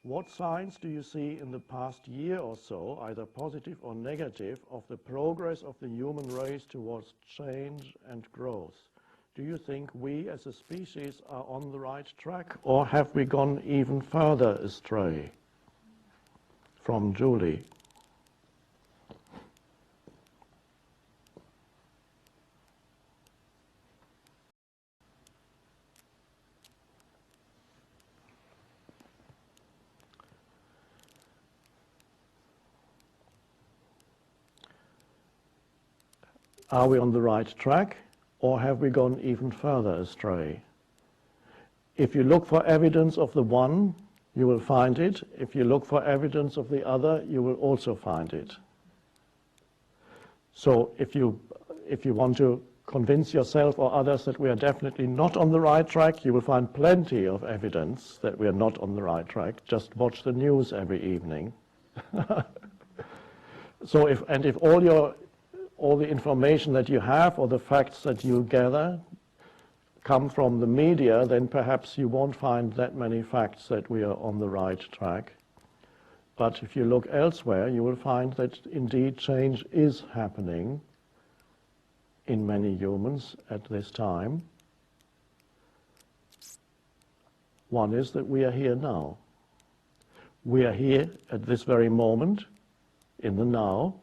What signs do you see in the past year or so, either positive or negative, of the progress of the human race towards change and growth? Do you think we as a species are on the right track, or have we gone even further astray? From Julie. Are we on the right track, or have we gone even further astray? If you look for evidence of the one, you will find it. If you look for evidence of the other, you will also find it. So if you want to convince yourself or others that we are definitely not on the right track, you will find plenty of evidence that we are not on the right track. Just watch the news every evening. So if all the information that you have or the facts that you gather come from the media, then perhaps you won't find that many facts that we are on the right track. But if you look elsewhere, you will find that indeed change is happening in many humans at this time. One is that we are here now. We are here at this very moment, in the now.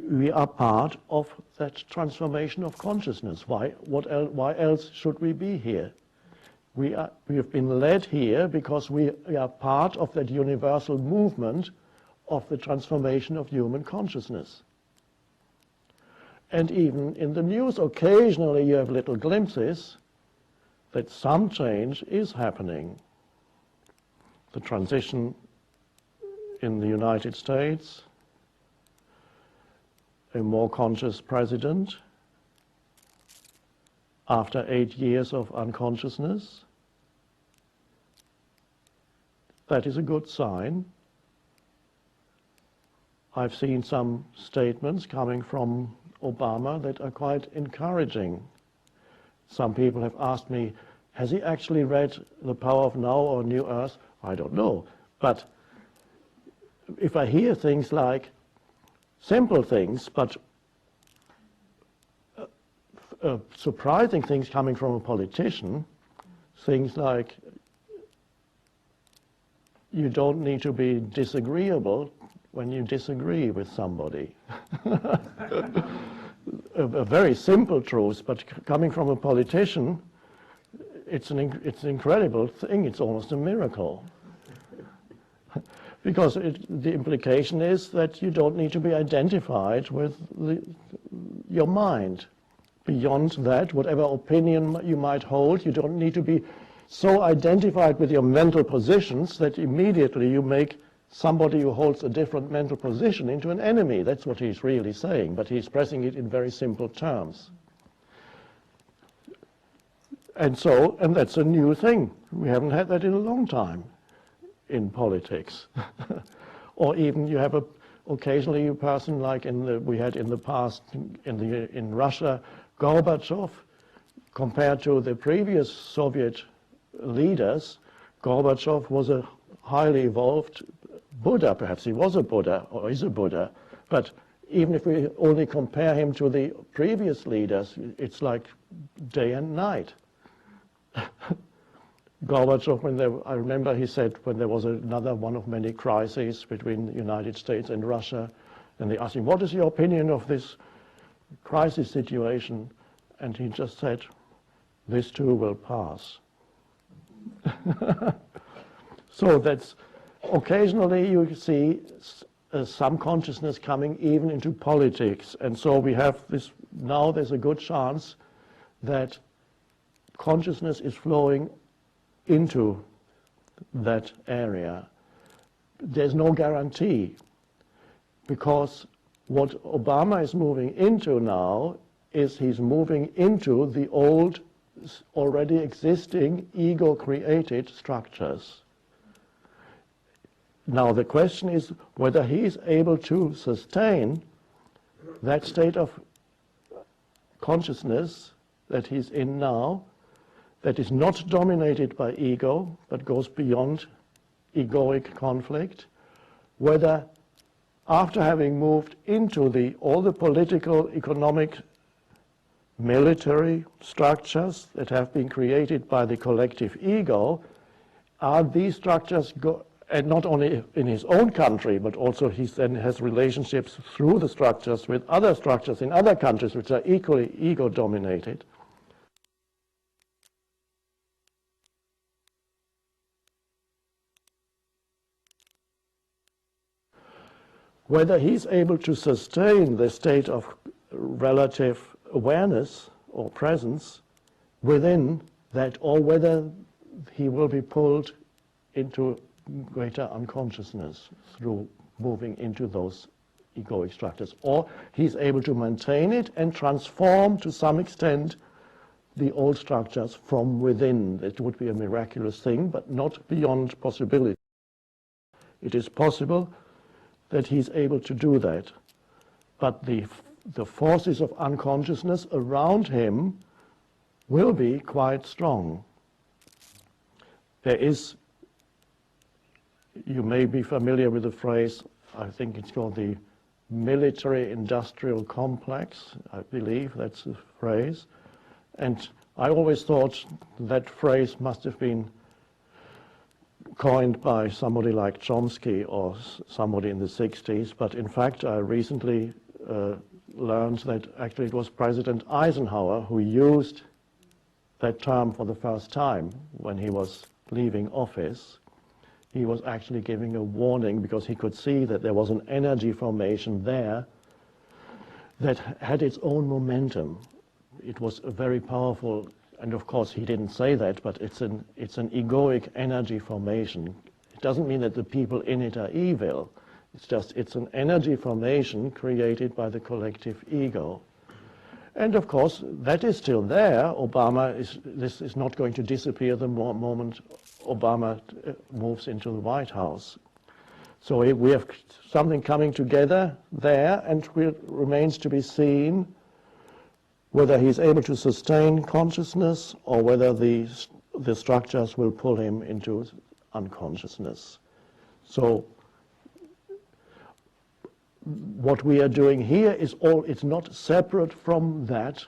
We are part of that transformation of consciousness. Why else should we be here? We have been led here because we are part of that universal movement of the transformation of human consciousness. And even in the news, occasionally you have little glimpses that some change is happening. The transition in the United States, a more conscious president after 8 years of unconsciousness. That is a good sign. I've seen some statements coming from Obama that are quite encouraging. Some people have asked me, has he actually read The Power of Now or New Earth? I don't know. But if I hear things like simple things, but surprising things coming from a politician, things like you don't need to be disagreeable when you disagree with somebody. A very simple truth, but coming from a politician, it's an incredible thing. It's almost a miracle. Because the implication is that you don't need to be identified with your mind. Beyond that, whatever opinion you might hold, you don't need to be so identified with your mental positions that immediately you make somebody who holds a different mental position into an enemy. That's what he's really saying, but he's pressing it in very simple terms. And that's a new thing. We haven't had that in a long time in politics. Or even you have occasionally a person like we had in the past in Russia, Gorbachev, compared to the previous Soviet leaders. Gorbachev was a highly evolved Buddha. Perhaps he was a Buddha or is a Buddha, but even if we only compare him to the previous leaders, it's like day and night. Gorbachev, I remember he said when there was another one of many crises between the United States and Russia, and they asked him, what is your opinion of this crisis situation? And he just said, this too will pass. So that's, occasionally you see some consciousness coming even into politics. And so we have this, now there's a good chance that consciousness is flowing into that area. There's no guarantee, because what Obama is moving into now is he's moving into the old, already existing, ego-created structures. Now the question is whether he is able to sustain that state of consciousness that he's in now, that is not dominated by ego, but goes beyond egoic conflict, whether after having moved into all the political, economic, military structures that have been created by the collective ego, are these structures, and not only in his own country, but also he then has relationships through the structures with other structures in other countries which are equally ego-dominated. Whether he's able to sustain the state of relative awareness or presence within that, or whether he will be pulled into greater unconsciousness through moving into those egoic structures, or he's able to maintain it and transform to some extent the old structures from within. It would be a miraculous thing, but not beyond possibility. It is possible that he's able to do that, but the forces of unconsciousness around him will be quite strong. There is, you may be familiar with the phrase, I think it's called the military-industrial complex, I believe that's the phrase, and I always thought that phrase must have been coined by somebody like Chomsky or somebody in the 60s, but in fact I recently learned that actually it was President Eisenhower who used that term for the first time when he was leaving office. He was actually giving a warning because he could see that there was an energy formation there that had its own momentum. It was a very powerful, and of course he didn't say that, but it's an egoic energy formation. It doesn't mean that the people in it are evil. It's an energy formation created by the collective ego. And of course, that is still there. This is not going to disappear the moment Obama moves into the White House. So we have something coming together there, and it remains to be seen whether he's able to sustain consciousness or whether the structures will pull him into unconsciousness. So what we are doing here is it's not separate from that,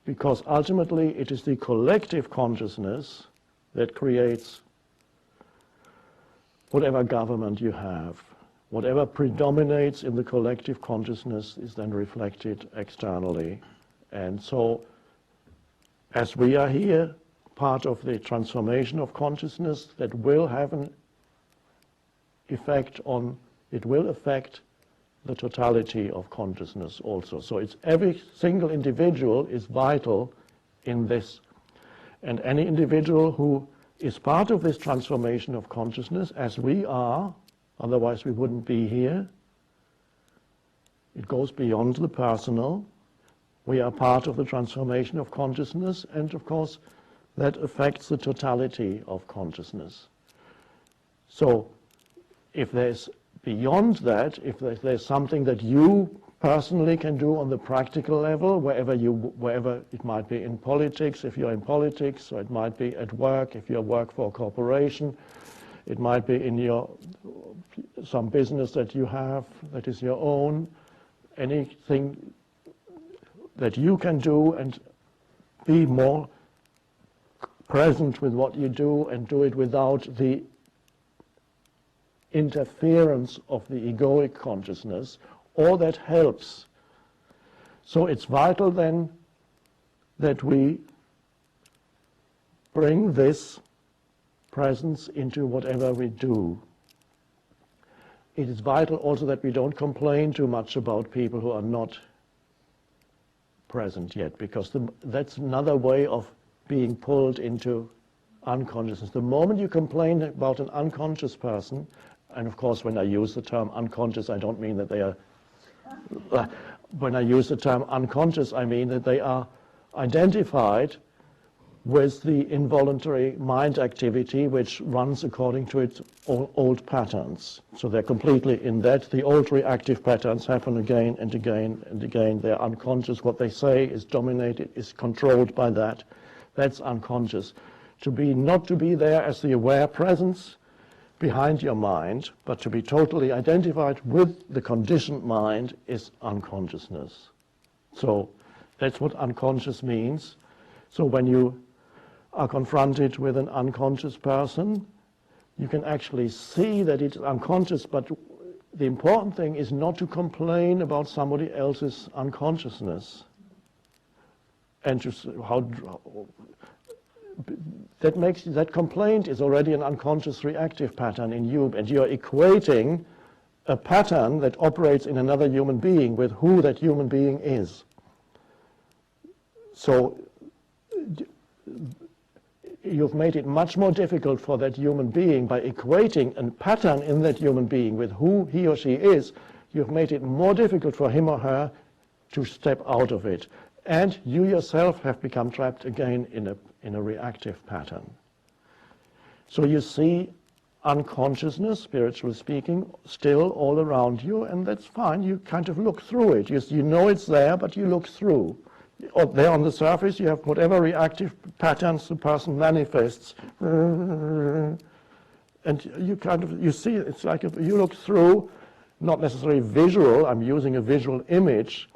because ultimately it is the collective consciousness that creates whatever government you have. Whatever predominates in the collective consciousness is then reflected externally. And so, as we are here, part of the transformation of consciousness that will have an effect on, it will affect the totality of consciousness also. So it's every single individual is vital in this. And any individual who is part of this transformation of consciousness, as we are, otherwise we wouldn't be here, it goes beyond the personal. We are part of the transformation of consciousness, and of course that affects the totality of consciousness. So if there's beyond that, if there's something that you personally can do on the practical level, wherever it might be in politics, if you're in politics, or it might be at work, if you work for a corporation, it might be in some business that you have that is your own, anything that you can do and be more present with what you do and do it without the interference of the egoic consciousness, all that helps. So it's vital then that we bring this presence into whatever we do. It is vital also that we don't complain too much about people who are not present yet, because that's another way of being pulled into unconsciousness. The moment you complain about an unconscious person, and of course when I use the term unconscious, I don't mean that they are, when I use the term unconscious, I mean that they are identified with the involuntary mind activity which runs according to its old patterns. So they're completely in that. The old reactive patterns happen again and again and again. They're unconscious. What they say is dominated, is controlled by that. That's unconscious. Not to be there as the aware presence, behind your mind, but to be totally identified with the conditioned mind is unconsciousness. So that's what unconscious means. So when you are confronted with an unconscious person, you can actually see that it's unconscious, but the important thing is not to complain about somebody else's unconsciousness. And that complaint is already an unconscious reactive pattern in you, and you're equating a pattern that operates in another human being with who that human being is. So you've made it much more difficult for that human being by equating a pattern in that human being with who he or she is. You've made it more difficult for him or her to step out of it. And you yourself have become trapped again in a reactive pattern. So you see unconsciousness, spiritually speaking, still all around you, and that's fine. You kind of look through it. You know it's there, but you look through. Or there on the surface, you have whatever reactive patterns the person manifests. And you see, it's like if you look through, not necessarily visual, I'm using a visual image,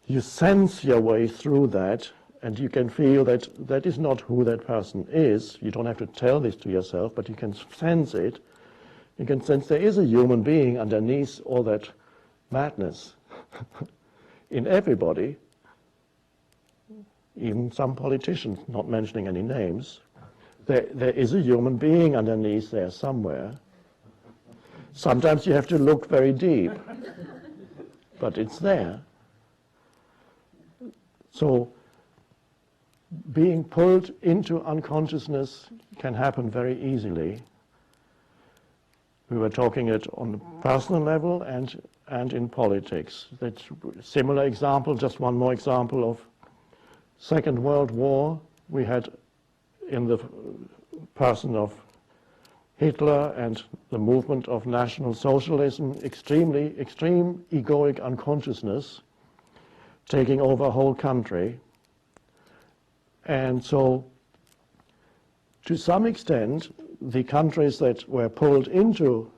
you sense your way through that, and you can feel that that is not who that person is. You don't have to tell this to yourself, but you can sense it. You can sense there is a human being underneath all that madness in everybody, even some politicians, not mentioning any names. There is a human being underneath there somewhere. Sometimes you have to look very deep, but it's there. So being pulled into unconsciousness can happen very easily. We were talking it on the personal level and in politics. That's a similar example, just one more example of Second World War. We had in the person of Hitler and the movement of National Socialism extreme egoic unconsciousness taking over a whole country. And so, to some extent, the countries that were pulled into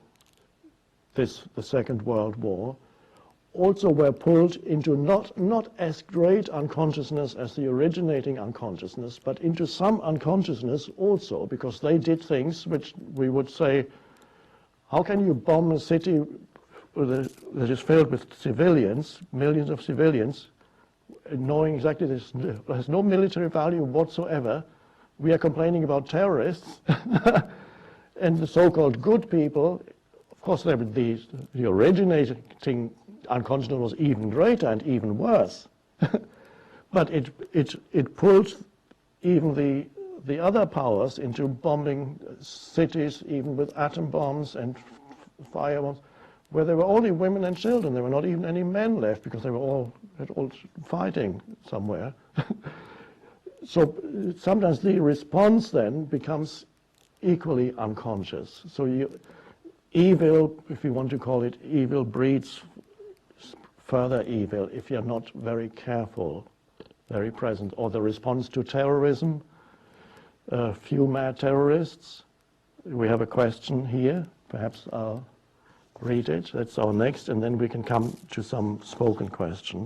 the Second World War also were pulled into not as great unconsciousness as the originating unconsciousness, but into some unconsciousness also, because they did things which we would say, how can you bomb a city that is filled with civilians, millions of civilians, knowing exactly this has no military value whatsoever? We are complaining about terrorists, and the so-called good people. Of course, the originating unconsciousness was even greater and even worse, but it pulls even the other powers into bombing cities, even with atom bombs and fire bombs, where there were only women and children. There were not even any men left because they were all fighting somewhere. So sometimes the response then becomes equally unconscious. So evil, if you want to call it evil, breeds further evil if you're not very careful, very present. Or the response to terrorism, a few mad terrorists. We have a question here. Perhaps I'll read it. That's our next, and then we can come to some spoken questions.